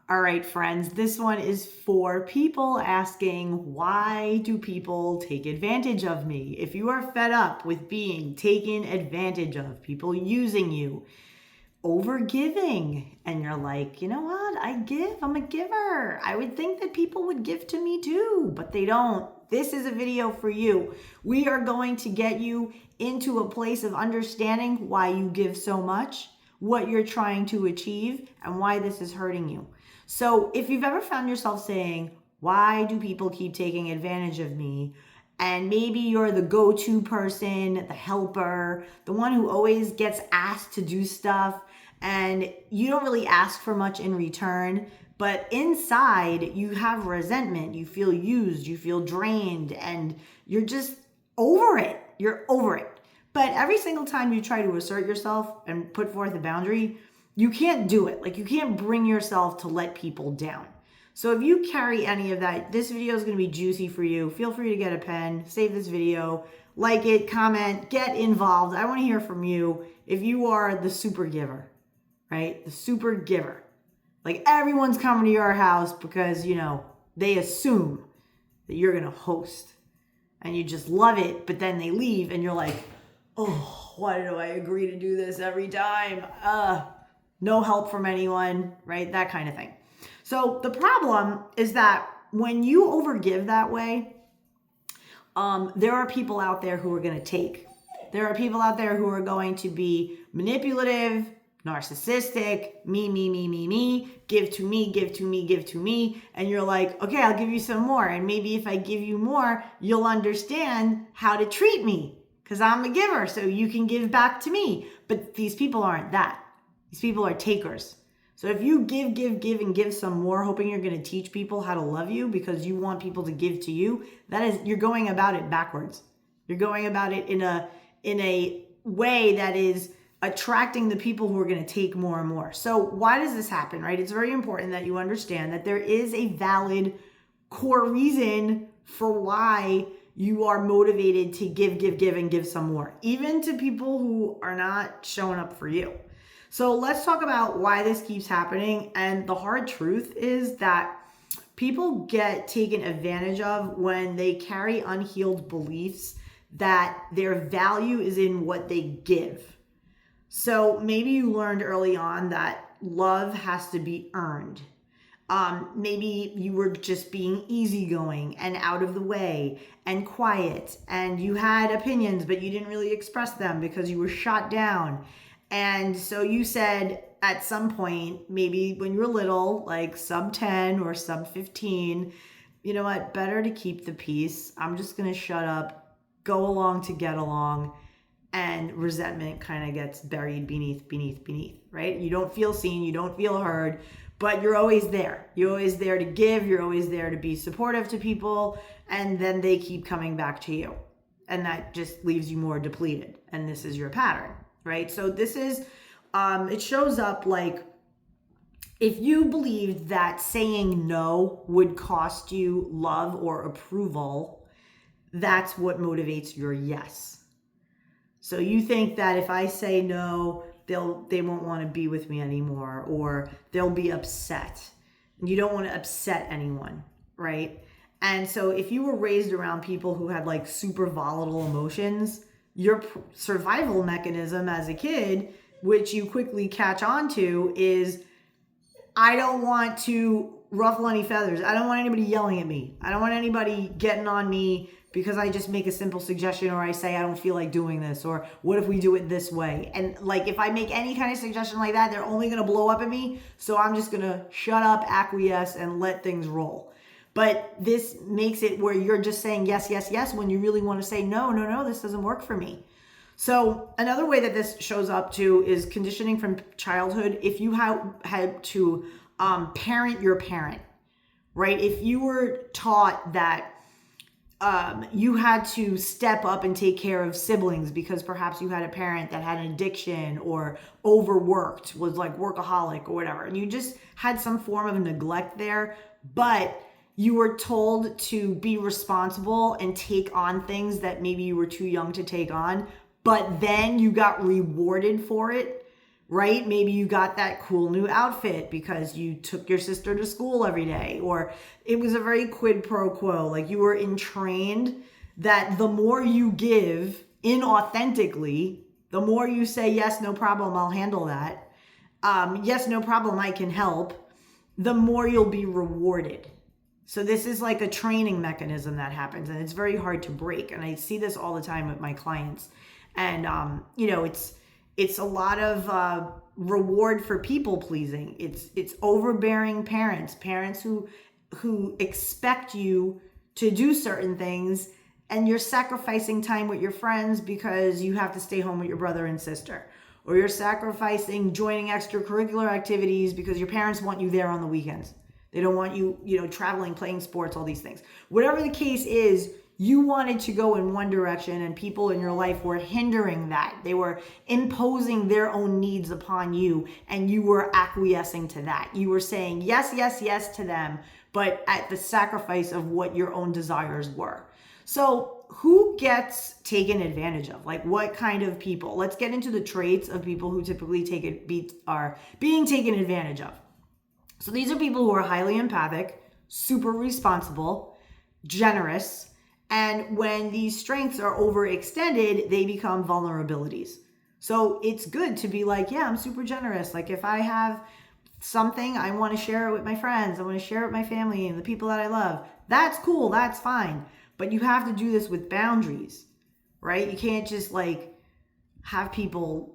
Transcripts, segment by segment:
All right, friends, this one is for people asking, why do people take advantage of me? If you are fed up with being taken advantage of, people using you, overgiving, and you're like, you know what? I give, I'm a giver. I would think that people would give to me too, but they don't. This is a video for you. We are going to get you into a place of understanding why you give so much, what you're trying to achieve, and why this is hurting you. So if you've ever found yourself saying, why do people keep taking advantage of me? And maybe you're the go-to person, the helper, the one who always gets asked to do stuff, and you don't really ask for much in return, but inside you have resentment, you feel used, you feel drained, and you're just over it. You're over it. But every single time you try to assert yourself and put forth a boundary, you can't do it. Like, you can't bring yourself to let people down. So if you carry any of that, this video is going to be juicy for you. Feel free to get a pen, save this video, like it, comment, get involved. I want to hear from you if you are the super giver, right? The super giver. Like, everyone's coming to your house because, they assume that you're going to host and you just love it, but then they leave and you're like, oh, why do I agree to do this every time? No help from anyone, right? That kind of thing. So the problem is that when you overgive that way, there are people out there who are going to take. There are people out there who are going to be manipulative, narcissistic, me, give to me, give to me, give to me. And you're like, okay, I'll give you some more. And maybe if I give you more, you'll understand how to treat me because I'm a giver, so you can give back to me. But these people aren't that. These people are takers. So if you give, and give some more, hoping you're going to teach people how to love you because you want people to give to you, you're going about it backwards. You're going about it in a way that is attracting the people who are going to take more and more. So why does this happen, right? It's very important that you understand that there is a valid core reason for why you are motivated to give, and give some more, even to people who are not showing up for you. So let's talk about why this keeps happening. And the hard truth is that people get taken advantage of when they carry unhealed beliefs that their value is in what they give. So maybe you learned early on that love has to be earned. Maybe you were just being easygoing and out of the way and quiet, and you had opinions, but you didn't really express them because you were shot down. And so you said at some point, maybe when you were little, like sub 10 or sub 15, you know what, better to keep the peace. I'm just going to shut up, go along to get along. And resentment kind of gets buried beneath, right? You don't feel seen, you don't feel heard, but you're always there. You're always there to give, you're always there to be supportive to people, and then they keep coming back to you. And that just leaves you more depleted. And this is your pattern, right? So this is, it shows up like if you believed that saying no would cost you love or approval, that's what motivates your yes. So you think that if I say no, they won't want to be with me anymore, or they'll be upset. You don't want to upset anyone, right? And so if you were raised around people who had like super volatile emotions, your survival mechanism as a kid, which you quickly catch on to, is I don't want to ruffle any feathers. I don't want anybody yelling at me. I don't want anybody getting on me because I just make a simple suggestion, or I say I don't feel like doing this, or what if we do it this way? And like if I make any kind of suggestion like that, they're only going to blow up at me. So I'm just going to shut up, acquiesce, and let things roll. But this makes it where you're just saying yes, when you really want to say no, this doesn't work for me. So another way that this shows up too is conditioning from childhood. If you had to parent your parent, right? If you were taught that you had to step up and take care of siblings because perhaps you had a parent that had an addiction or overworked, was like workaholic or whatever, and you just had some form of neglect there, but you were told to be responsible and take on things that maybe you were too young to take on, but then you got rewarded for it, right? Maybe you got that cool new outfit because you took your sister to school every day, or it was a very quid pro quo. Like you were entrained that the more you give inauthentically, the more you say, yes, no problem, I'll handle that. Yes, no problem, I can help. The more you'll be rewarded. So this is like a training mechanism that happens, and it's very hard to break. And I see this all the time with my clients. And, it's a lot of reward for people pleasing. It's overbearing parents who expect you to do certain things, and you're sacrificing time with your friends because you have to stay home with your brother and sister, or you're sacrificing joining extracurricular activities because your parents want you there on the weekends. They don't want you, traveling, playing sports, all these things. Whatever the case is, you wanted to go in one direction, and people in your life were hindering that. They were imposing their own needs upon you, and you were acquiescing to that. You were saying yes, yes, yes to them, but at the sacrifice of what your own desires were. So who gets taken advantage of? Like what kind of people? Let's get into the traits of people who typically are being taken advantage of. So these are people who are highly empathic, super responsible, generous, and when these strengths are overextended, they become vulnerabilities. So it's good to be like, yeah, I'm super generous. Like if I have something, I want to share it with my friends. I want to share it with my family and the people that I love. That's cool. That's fine. But you have to do this with boundaries, right? You can't just like have people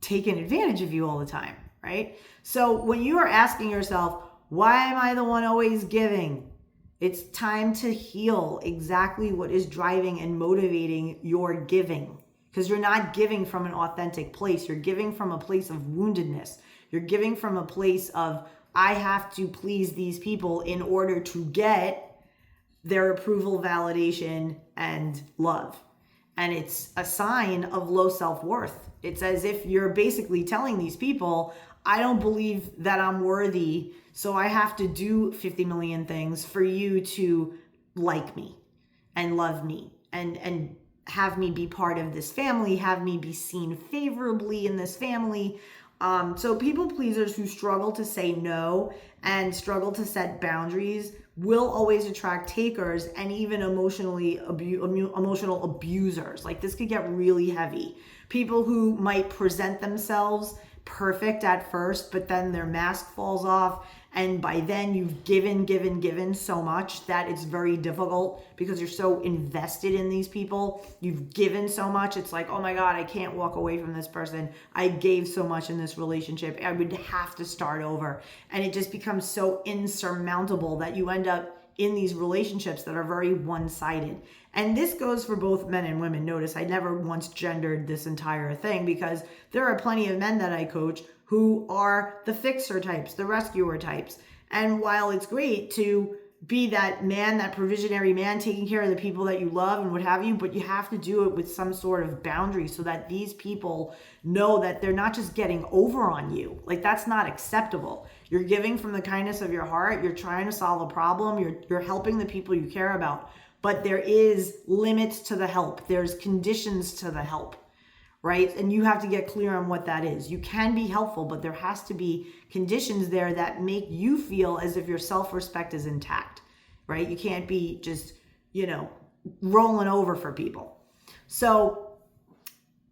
taking advantage of you all the time, right? So when you are asking yourself, why am I the one always giving? It's time to heal exactly what is driving and motivating your giving, because you're not giving from an authentic place. You're giving from a place of woundedness. You're giving from a place of, I have to please these people in order to get their approval, validation, and love. And it's a sign of low self-worth. It's as if you're basically telling these people, I don't believe that I'm worthy, so I have to do 50 million things for you to like me and love me and have me be part of this family, have me be seen favorably in this family. So people pleasers who struggle to say no and struggle to set boundaries will always attract takers and even emotional abusers. Like this could get really heavy. People who might present themselves perfect at first, but then their mask falls off. And by then you've given so much that it's very difficult because you're so invested in these people. You've given so much. It's like, oh my God, I can't walk away from this person. I gave so much in this relationship. I would have to start over. And it just becomes so insurmountable that you end up in these relationships that are very one-sided. And this goes for both men and women. Notice I never once gendered this entire thing, because there are plenty of men that I coach who are the fixer types, the rescuer types. And while it's great to be that man, that provisionary man, taking care of the people that you love and what have you, but you have to do it with some sort of boundary so that these people know that they're not just getting over on you. Like that's not acceptable. You're giving from the kindness of your heart. You're trying to solve a problem. You're helping the people you care about. But there is limits to the help. There's conditions to the help, right? And you have to get clear on what that is. You can be helpful, but there has to be conditions there that make you feel as if your self-respect is intact, right? You can't be just, rolling over for people. So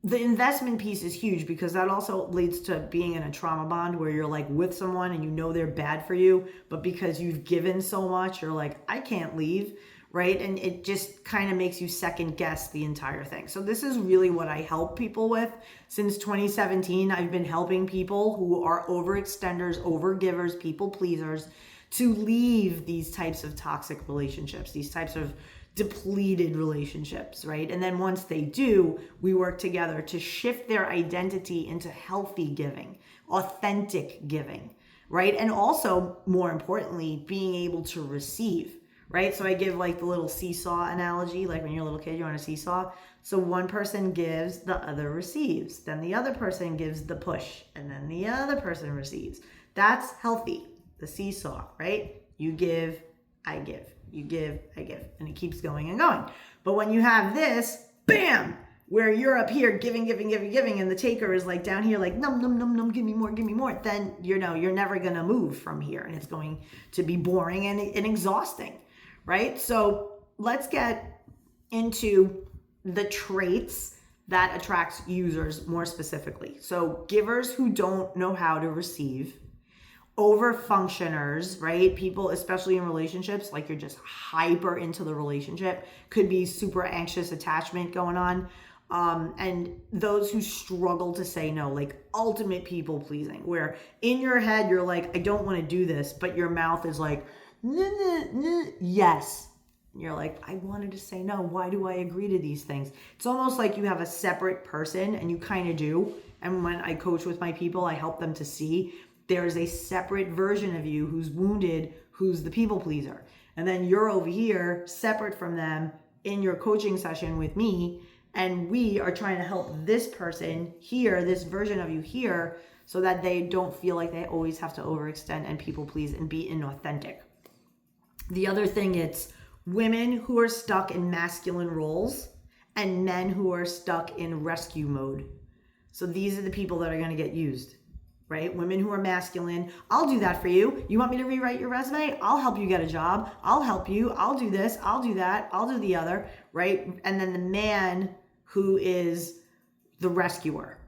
the investment piece is huge, because that also leads to being in a trauma bond where you're like with someone and you know they're bad for you, but because you've given so much, you're like, I can't leave. Right? And it just kind of makes you second guess the entire thing. So this is really what I help people with. Since 2017, I've been helping people who are overextenders, overgivers, people pleasers, to leave these types of toxic relationships, these types of depleted relationships, right? And then once they do, we work together to shift their identity into healthy giving, authentic giving, right? And also, more importantly, being able to receive. Right? So I give like the little seesaw analogy, like when you're a little kid, you're on a seesaw. So one person gives, the other receives. Then the other person gives the push, and then the other person receives. That's healthy, the seesaw, right? You give, I give. You give, I give. And it keeps going and going. But when you have this, bam, where you're up here giving, and the taker is like down here like, num, num, num, num, give me more, then, you're never going to move from here, and it's going to be boring and exhausting, right? So let's get into the traits that attracts users more specifically. So givers who don't know how to receive, over functioners, right? People, especially in relationships, like you're just hyper into the relationship, could be super anxious attachment going on. And those who struggle to say no, like ultimate people pleasing, where in your head, you're like, I don't want to do this, but your mouth is like, nah, nah, nah, yes. And you're like, I wanted to say no. Why do I agree to these things? It's almost like you have a separate person, and you kind of do. And when I coach with my people, I help them to see there's a separate version of you who's wounded, who's the people pleaser. And then you're over here separate from them in your coaching session with me. And we are trying to help this person here, this version of you here, so that they don't feel like they always have to overextend and people please and be inauthentic. The other thing, it's women who are stuck in masculine roles and men who are stuck in rescue mode. So these are the people that are going to get used. Right? Women who are masculine, I'll do that for you. You want me to rewrite your resume? I'll help you get a job. I'll help you. I'll do this. I'll do that. I'll do the other. Right? And then the man who is the rescuer,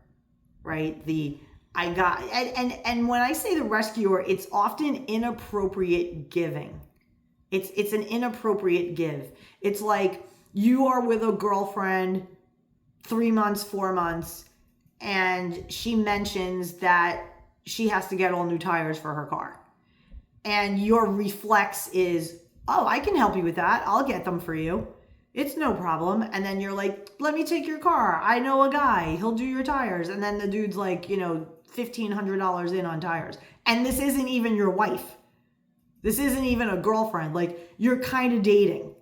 right? And when I say the rescuer, it's often inappropriate giving. It's an inappropriate give. It's like you are with a girlfriend 3 months, 4 months, and she mentions that she has to get all new tires for her car. And your reflex is, oh, I can help you with that. I'll get them for you. It's no problem. And then you're like, let me take your car. I know a guy. He'll do your tires. And then the dude's like, $1,500 in on tires. And this isn't even your wife. This isn't even a girlfriend. Like, you're kind of dating.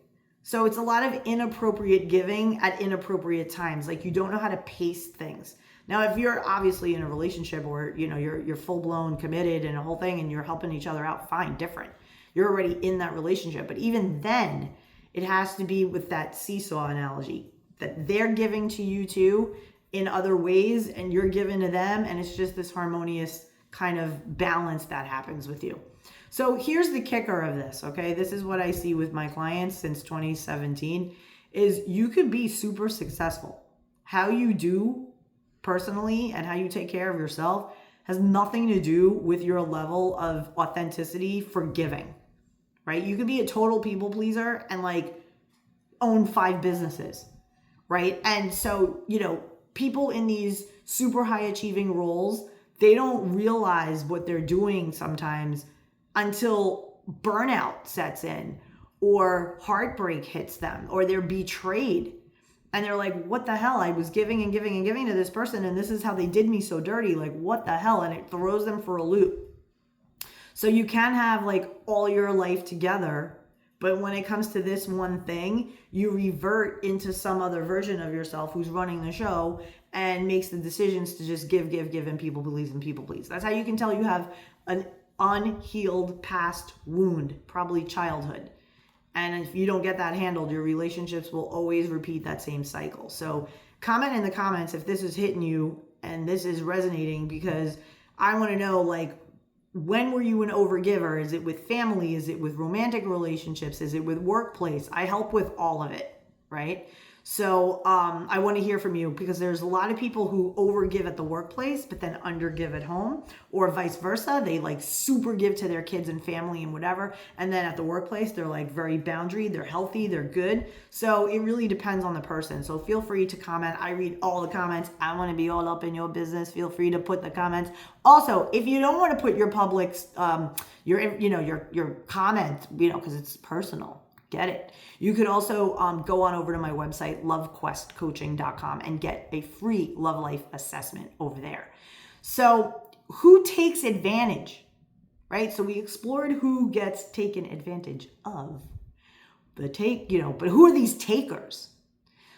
So it's a lot of inappropriate giving at inappropriate times. Like, you don't know how to pace things. Now, if you're obviously in a relationship or, you're full-blown committed and a whole thing and you're helping each other out, fine, different. You're already in that relationship. But even then, it has to be with that seesaw analogy that they're giving to you too in other ways and you're giving to them. And it's just this harmonious kind of balance that happens with you. So here's the kicker of this, okay? This is what I see with my clients since 2017 is you could be super successful. How you do personally and how you take care of yourself has nothing to do with your level of authenticity for giving, right? You could be a total people pleaser and own 5 businesses, right? And so, people in these super high achieving roles, they don't realize what they're doing sometimes until burnout sets in or heartbreak hits them or they're betrayed. And they're like, what the hell? I was giving and giving and giving to this person and this is how they did me so dirty. Like, what the hell? And it throws them for a loop. So you can have all your life together, but when it comes to this one thing, you revert into some other version of yourself who's running the show and makes the decisions to just give, and people please. That's how you can tell you have an unhealed past wound, probably childhood. And if you don't get that handled, your relationships will always repeat that same cycle. So comment in the comments if this is hitting you and this is resonating, because I want to know, when were you an overgiver? Is it with family? Is it with romantic relationships? Is it with workplace? I help with all of it, right? So I want to hear from you, because there's a lot of people who overgive at the workplace, but then undergive at home, or vice versa. They super give to their kids and family and whatever. And then at the workplace, they're very boundary, they're healthy, they're good. So it really depends on the person. So feel free to comment. I read all the comments. I want to be all up in your business. Feel free to put the comments. Also, if you don't want to put your public, your comment, because it's personal, get it. You could also go on over to my website, lovequestcoaching.com, and get a free love life assessment over there. So who takes advantage, right? So we explored who gets taken advantage of. But who are these takers?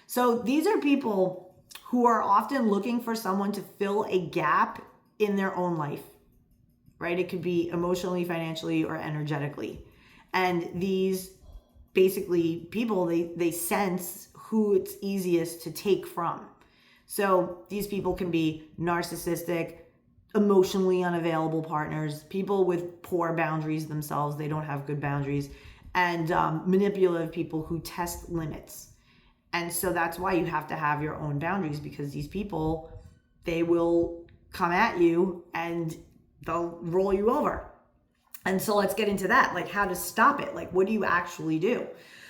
So these are people who are often looking for someone to fill a gap in their own life, right? It could be emotionally, financially, or energetically. And these basically people, they sense who it's easiest to take from. So these people can be narcissistic, emotionally unavailable partners, people with poor boundaries themselves, they don't have good boundaries, and manipulative people who test limits. And so that's why you have to have your own boundaries, because these people, they will come at you and they'll roll you over. And so let's get into that, like how to stop it. Like, what do you actually do?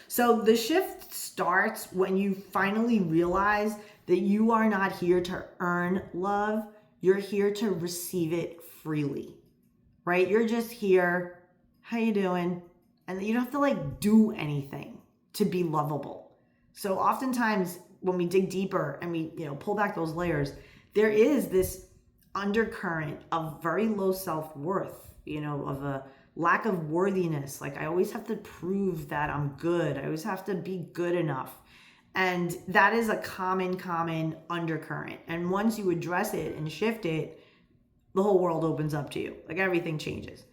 So the shift starts when you finally realize that you are not here to earn love. You're here to receive it freely, right? You're just here. How you doing? And you don't have to like do anything to be lovable. So oftentimes when we dig deeper and we, pull back those layers, there is this undercurrent of very low self-worth, of a lack of worthiness. Like, I always have to prove that I'm good. I always have to be good enough. And that is a common undercurrent. And once you address it and shift it, the whole world opens up to you. Like, everything changes.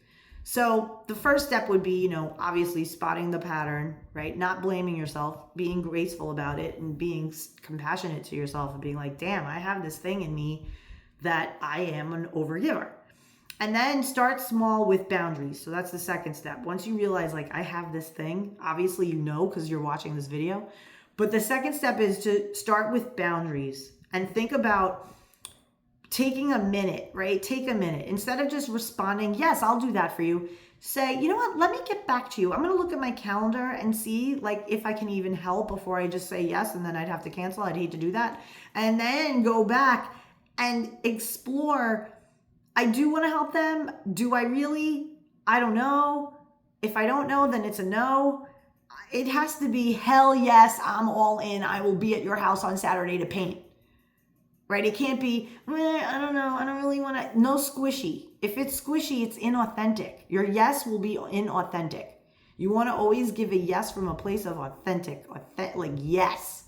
So the first step would be, obviously spotting the pattern, right? Not blaming yourself, being graceful about it, and being compassionate to yourself and being like, damn, I have this thing in me that I am an overgiver. And then start small with boundaries. So that's the second step. Once you realize, like, I have this thing, obviously because you're watching this video. But the second step is to start with boundaries and think about taking a minute, right? Take a minute. Instead of just responding, yes, I'll do that for you. Say, you know what? Let me get back to you. I'm going to look at my calendar and see like if I can even help before I just say yes. And then I'd have to cancel. I'd hate to do that. And then go back and explore. I do want to help them. Do I really? I don't know. If I don't know, then it's a no. It has to be hell yes, I'm all in. I will be at your house on Saturday to paint. Right? It can't be, I don't know. I don't really want to. No squishy. If it's squishy, it's inauthentic. Your yes will be inauthentic. You want to always give a yes from a place of authentic, like yes.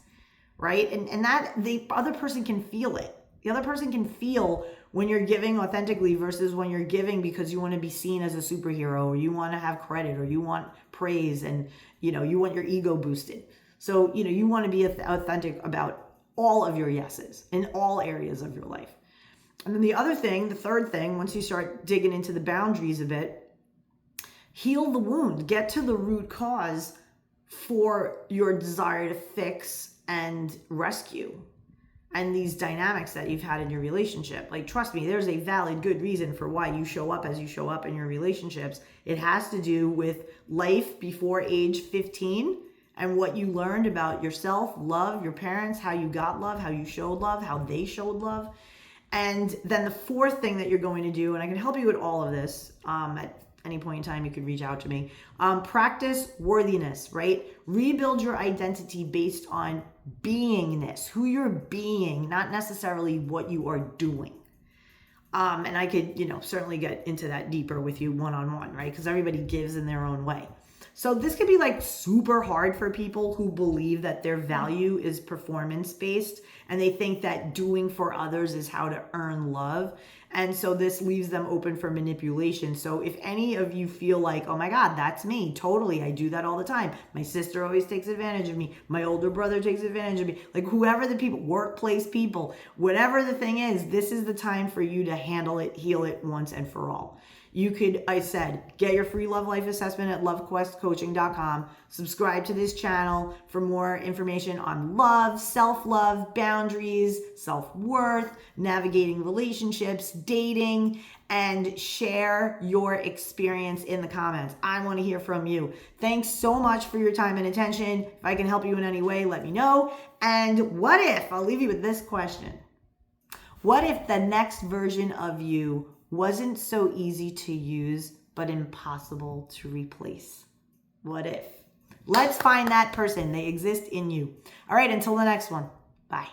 Right? And that the other person can feel it. The other person can feel when you're giving authentically versus when you're giving because you want to be seen as a superhero, or you want to have credit, or you want praise, and you want your ego boosted. So you want to be authentic about all of your yeses in all areas of your life. And then the third thing, once you start digging into the boundaries a bit, heal the wound, get to the root cause for your desire to fix and rescue and these dynamics that you've had in your relationship. Like, trust me, there's a valid, good reason for why you show up as you show up in your relationships. It has to do with life before age 15 and what you learned about yourself, love, your parents, how you got love, how you showed love, how they showed love. And then the fourth thing that you're going to do, and I can help you with all of this at any point in time, you could reach out to me. Practice worthiness, right? Rebuild your identity based on beingness, who you're being, not necessarily what you are doing. And I could, certainly get into that deeper with you one-on-one, right? Because everybody gives in their own way. So this could be like super hard for people who believe that their value is performance-based and they think that doing for others is how to earn love. And so this leaves them open for manipulation. So if any of you feel like, oh my God, that's me, totally, I do that all the time. My sister always takes advantage of me. My older brother takes advantage of me. Like, whoever the people, workplace people, whatever the thing is, this is the time for you to handle it, heal it once and for all. You could, get your free love life assessment at lovequestcoaching.com. Subscribe to this channel for more information on love, self-love, boundaries, self-worth, navigating relationships, dating, and share your experience in the comments. I want to hear from you. Thanks so much for your time and attention. If I can help you in any way, let me know. And I'll leave you with this question. What if the next version of you wasn't so easy to use, but impossible to replace? What if? Let's find that person. They exist in you. All right, until the next one. Bye.